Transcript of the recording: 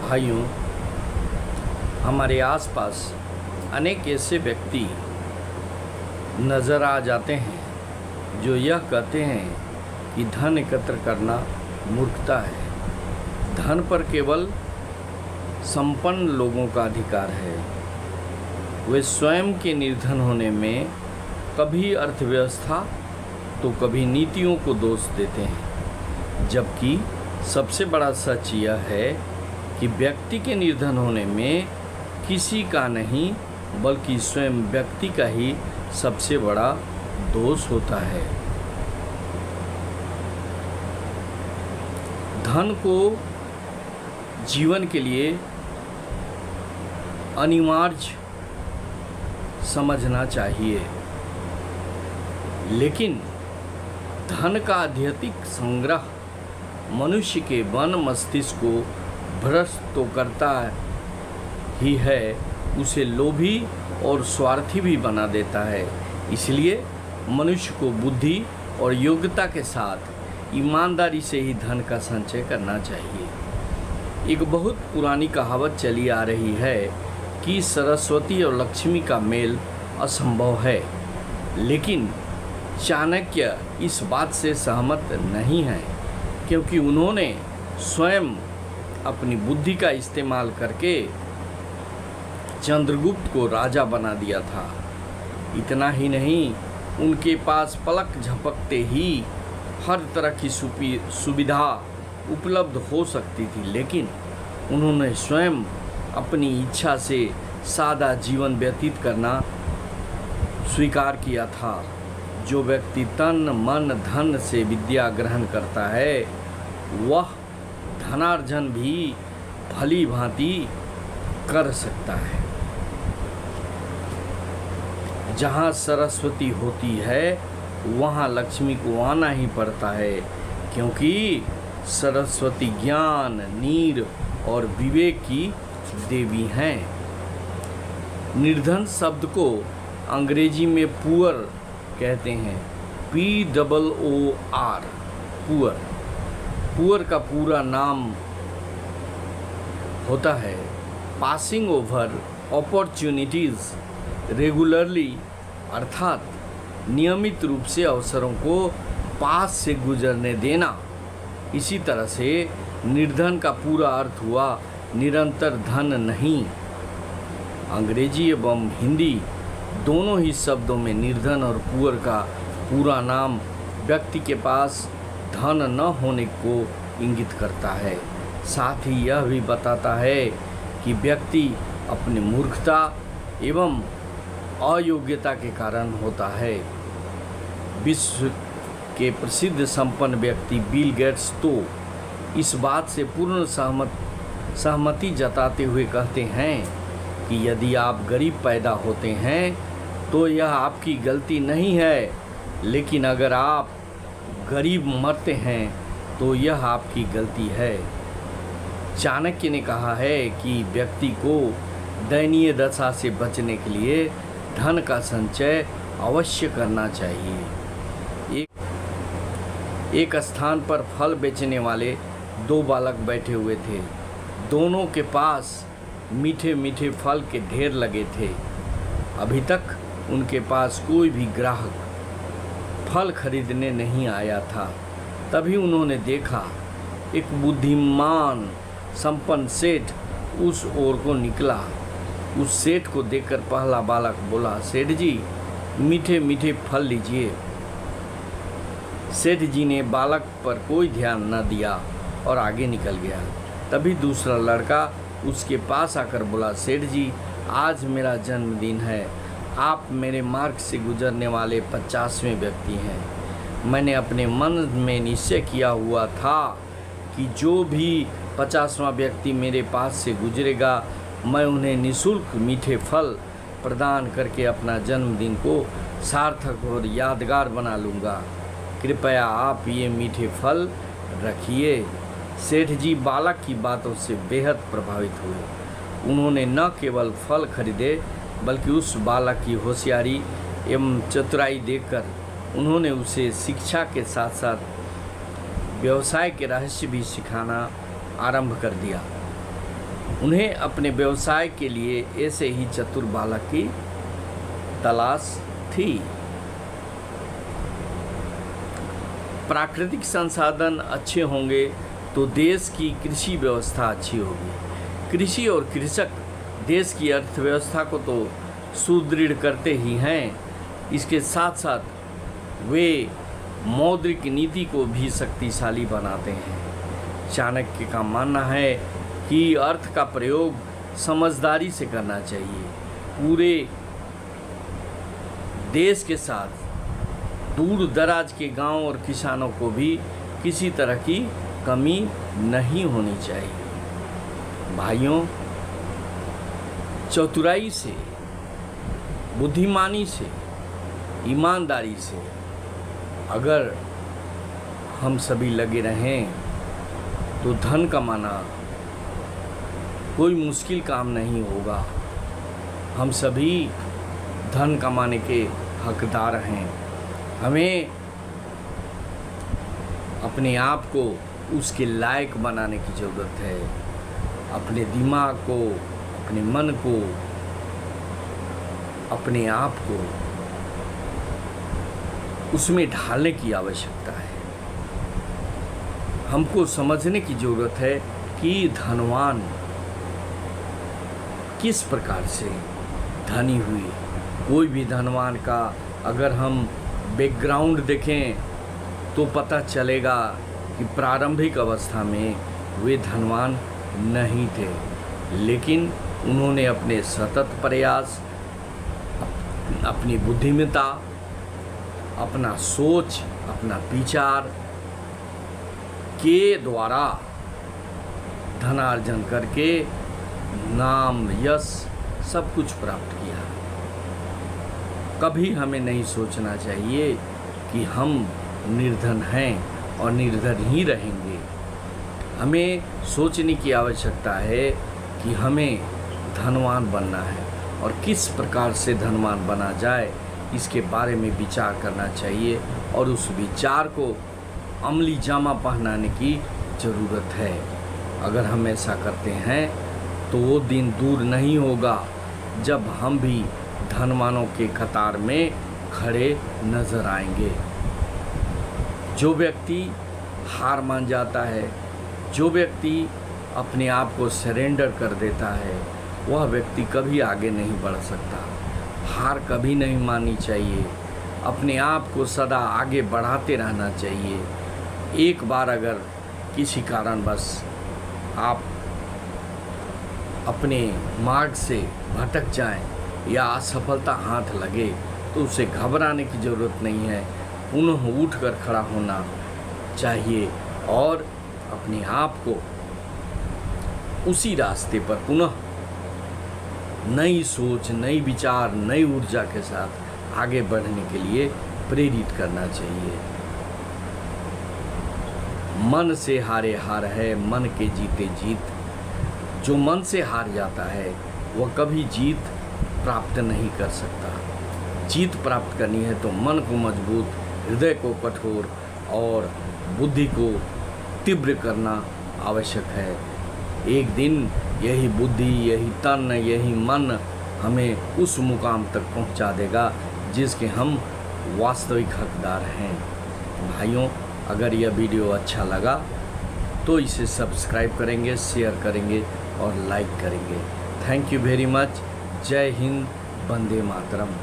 भाइयों, हमारे आसपास अनेक ऐसे व्यक्ति नज़र आ जाते हैं जो यह कहते हैं कि धन एकत्र करना मूर्खता है। धन पर केवल संपन्न लोगों का अधिकार है। वे स्वयं के निर्धन होने में कभी अर्थव्यवस्था तो कभी नीतियों को दोष देते हैं, जबकि सबसे बड़ा सच यह है कि व्यक्ति के निर्धन होने में किसी का नहीं बल्कि स्वयं व्यक्ति का ही सबसे बड़ा दोष होता है। धन को जीवन के लिए अनिवार्य समझना चाहिए, लेकिन धन का अत्यधिक संग्रह मनुष्य के मन मस्तिष्क को भ्रष्ट तो करता ही है, उसे लोभी और स्वार्थी भी बना देता है। इसलिए मनुष्य को बुद्धि और योग्यता के साथ ईमानदारी से ही धन का संचय करना चाहिए। एक बहुत पुरानी कहावत चली आ रही है कि सरस्वती और लक्ष्मी का मेल असंभव है, लेकिन चाणक्य इस बात से सहमत नहीं है, क्योंकि उन्होंने स्वयं अपनी बुद्धि का इस्तेमाल करके चंद्रगुप्त को राजा बना दिया था। इतना ही नहीं, उनके पास पलक झपकते ही हर तरह की सुविधा उपलब्ध हो सकती थी, लेकिन उन्होंने स्वयं अपनी इच्छा से सादा जीवन व्यतीत करना स्वीकार किया था। जो व्यक्ति तन मन धन से विद्या ग्रहण करता है, वह धनार्जन भी भली भांति कर सकता है। जहाँ सरस्वती होती है वहाँ लक्ष्मी को आना ही पड़ता है, क्योंकि सरस्वती ज्ञान, नीर और विवेक की देवी हैं। निर्धन शब्द को अंग्रेजी में पुअर कहते हैं, POOR, पुअर। पुअर का पूरा नाम होता है पासिंग ओवर अपॉर्चुनिटीज़ रेगुलरली, अर्थात नियमित रूप से अवसरों को पास से गुजरने देना। इसी तरह से निर्धन का पूरा अर्थ हुआ निरंतर धन नहीं। अंग्रेजी एवं हिंदी दोनों ही शब्दों में निर्धन और पुअर का पूरा नाम व्यक्ति के पास धन न होने को इंगित करता है। साथ ही यह भी बताता है कि व्यक्ति अपनी मूर्खता एवं अयोग्यता के कारण होता है। विश्व के प्रसिद्ध संपन्न व्यक्ति बिल गेट्स तो इस बात से पूर्ण सहमति जताते हुए कहते हैं कि यदि आप गरीब पैदा होते हैं तो यह आपकी गलती नहीं है, लेकिन अगर आप गरीब मरते हैं तो यह आपकी गलती है। चाणक्य ने कहा है कि व्यक्ति को दयनीय दशा से बचने के लिए धन का संचय अवश्य करना चाहिए। एक स्थान पर फल बेचने वाले दो बालक बैठे हुए थे। दोनों के पास मीठे मीठे फल के ढेर लगे थे। अभी तक उनके पास कोई भी ग्राहक फल खरीदने नहीं आया था। तभी उन्होंने देखा एक बुद्धिमान संपन्न सेठ उस ओर को निकला। उस सेठ को देखकर पहला बालक बोला, सेठ जी मीठे मीठे फल लीजिए। सेठ जी ने बालक पर कोई ध्यान न दिया और आगे निकल गया। तभी दूसरा लड़का उसके पास आकर बोला, सेठ जी आज मेरा जन्मदिन है, आप मेरे मार्ग से गुजरने वाले 50वें व्यक्ति हैं। मैंने अपने मन में निश्चय किया हुआ था कि जो भी 50वां व्यक्ति मेरे पास से गुजरेगा, मैं उन्हें निःशुल्क मीठे फल प्रदान करके अपना जन्मदिन को सार्थक और यादगार बना लूँगा। कृपया आप ये मीठे फल रखिए। सेठ जी बालक की बातों से बेहद प्रभावित हुए। उन्होंने न केवल फल खरीदे बल्कि उस बालक की होशियारी एवं चतुराई देखकर उन्होंने उसे शिक्षा के साथ साथ व्यवसाय के रहस्य भी सिखाना आरंभ कर दिया। उन्हें अपने व्यवसाय के लिए ऐसे ही चतुर बालक की तलाश थी। प्राकृतिक संसाधन अच्छे होंगे तो देश की कृषि व्यवस्था अच्छी होगी। कृषि और कृषक देश की अर्थव्यवस्था को तो सुदृढ़ करते ही हैं, इसके साथ साथ वे मौद्रिक नीति को भी शक्तिशाली बनाते हैं। चाणक्य का मानना है कि अर्थ का प्रयोग समझदारी से करना चाहिए। पूरे देश के साथ दूर दराज के गांव और किसानों को भी किसी तरह की कमी नहीं होनी चाहिए। भाइयों, चतुराई से, बुद्धिमानी से, ईमानदारी से अगर हम सभी लगे रहें तो धन कमाना कोई मुश्किल काम नहीं होगा। हम सभी धन कमाने के हकदार हैं। हमें अपने आप को उसके लायक बनाने की ज़रूरत है। अपने दिमाग को, अपने मन को, अपने आप को उसमें ढालने की आवश्यकता है। हमको समझने की ज़रूरत है कि धनवान किस प्रकार से धनी हुए। कोई भी धनवान का अगर हम बैकग्राउंड देखें तो पता चलेगा कि प्रारंभिक अवस्था में वे धनवान नहीं थे, लेकिन उन्होंने अपने सतत प्रयास, अपनी बुद्धिमत्ता, अपना सोच, अपना विचार के द्वारा धनार्जन करके नाम, यश सब कुछ प्राप्त किया। कभी हमें नहीं सोचना चाहिए कि हम निर्धन हैं और निर्धन ही रहेंगे। हमें सोचने की आवश्यकता है कि हमें धनवान बनना है और किस प्रकार से धनवान बना जाए इसके बारे में विचार करना चाहिए और उस विचार को अमली जामा पहनाने की ज़रूरत है। अगर हम ऐसा करते हैं तो वो दिन दूर नहीं होगा जब हम भी धनवानों के कतार में खड़े नजर आएंगे। जो व्यक्ति हार मान जाता है, जो व्यक्ति अपने आप को सरेंडर कर देता है, वह व्यक्ति कभी आगे नहीं बढ़ सकता। हार कभी नहीं माननी चाहिए। अपने आप को सदा आगे बढ़ाते रहना चाहिए। एक बार अगर किसी कारणवश आप अपने मार्ग से भटक जाएं या असफलता हाथ लगे तो उसे घबराने की ज़रूरत नहीं है। पुनः उठकर खड़ा होना चाहिए और अपने आप को उसी रास्ते पर पुनः नई सोच, नई विचार, नई ऊर्जा के साथ आगे बढ़ने के लिए प्रेरित करना चाहिए। मन से हारे हार है, मन के जीते जीत। जो मन से हार जाता है वह कभी जीत प्राप्त नहीं कर सकता। जीत प्राप्त करनी है तो मन को मजबूत, हृदय को कठोर और बुद्धि को तीव्र करना आवश्यक है। एक दिन यही बुद्धि, यही तन, यही मन हमें उस मुकाम तक पहुंचा देगा जिसके हम वास्तविक हकदार हैं। भाइयों, अगर यह वीडियो अच्छा लगा तो इसे सब्सक्राइब करेंगे, शेयर करेंगे और लाइक करेंगे। Thank you very much. जय हिंद, वंदे मातरम।